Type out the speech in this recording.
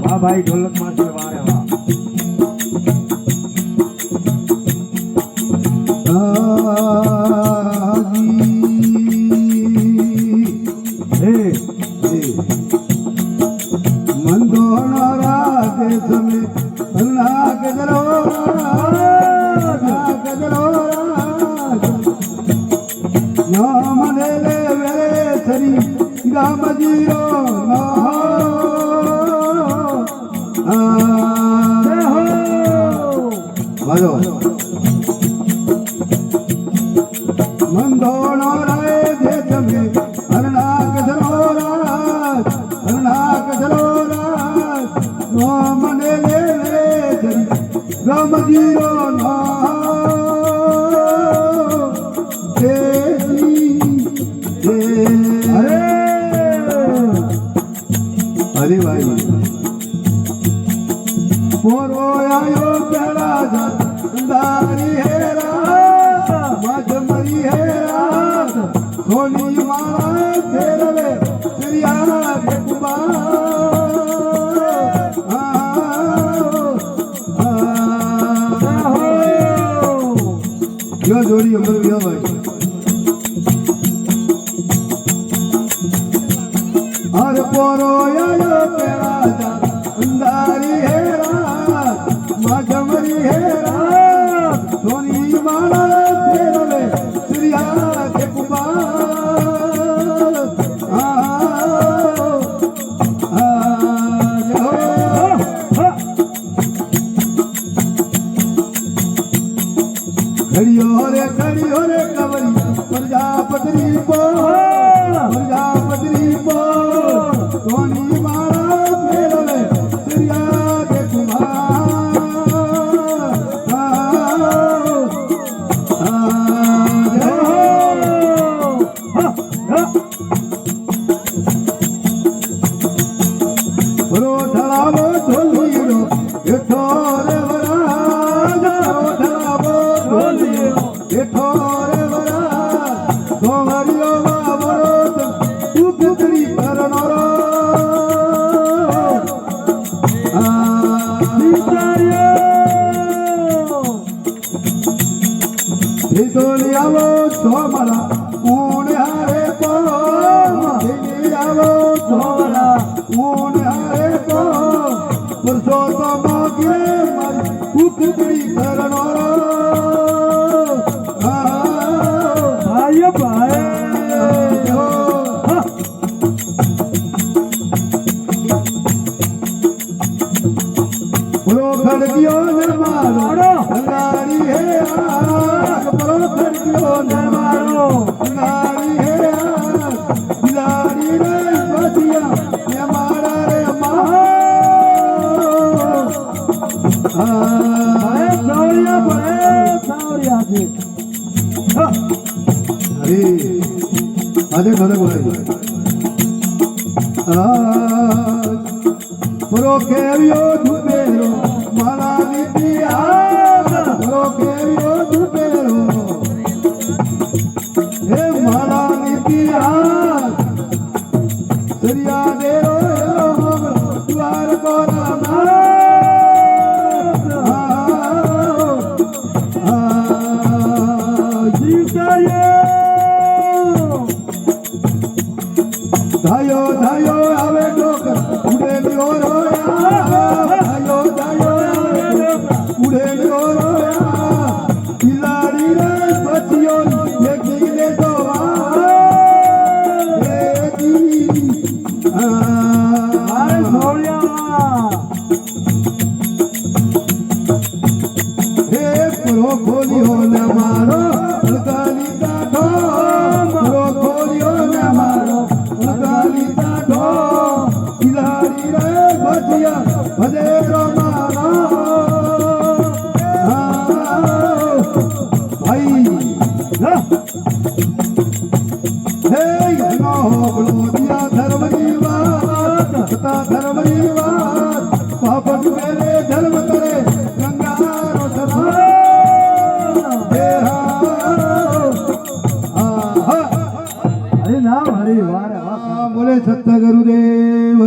વાહ ભાઈ ઢોલક માં છે વારે વાહ મંદોણો રે જે તમે હરણાક ધરોરાજ નો મને લે જરી રામજીરો નો અરે ભાઈ પોરો આયો પેલા દારી હેરા મજમરી હેરા સોની મારા ફેરવે સરિયા બેકુબા યો જોડી અમર વ્યો ભાઈ અરે પોરો આયો પેલા દારી હેરા મજમરી હેરા સોની મારા ફેરવે સરિયા બેકુબા ઘડિયો રે કવરી પ્રજાપતિ પો સોની મારા ફેરવે સરિયા સોમલા ઊણ હારે પો આવો સોમલા ઊણ હારે પો પુરસો તો મોગે મારી ઉકડી કરણો ભાઈ ભાઈ બોલો ખડક્યો ને મારો અંગારી હે બોલો ખડક્યો ને મારો અંગારી હે બિલાડી રે બચિયા ને મારા રે મા સાવરિયા છે અરે આદે ભલે બોલે પરો કેવ્યો ધુબેરો મારા નીતિયા પરો કેવ્યો ધુબેરો હે મારા નીતિયા સરિયા દેરો દ્વાર કોના ધાયો ધાયો આવે ડોકર ઉડે રોયા ધાયો ધાયો આવે ઉડે રોયા બિલાડી રે બચિયો લેખી લે દોવા આરે સોળિયા હે પ્રો ખોલ્યો ને મારો અલકાલી દાઢો પ્રો ખોલ્યો ને મારો બિલાડી રે ભજિયા ભજેરો મારા ભાઈ હે નો હોબળો દિયા ધર્મની વાત સતા ધર્મની વાત પાપટ મેરે ધર્મ કરે ગંગારો સભા હે હા હરે નામ હરે વાર બોલે સત્ય ગુરુદેવ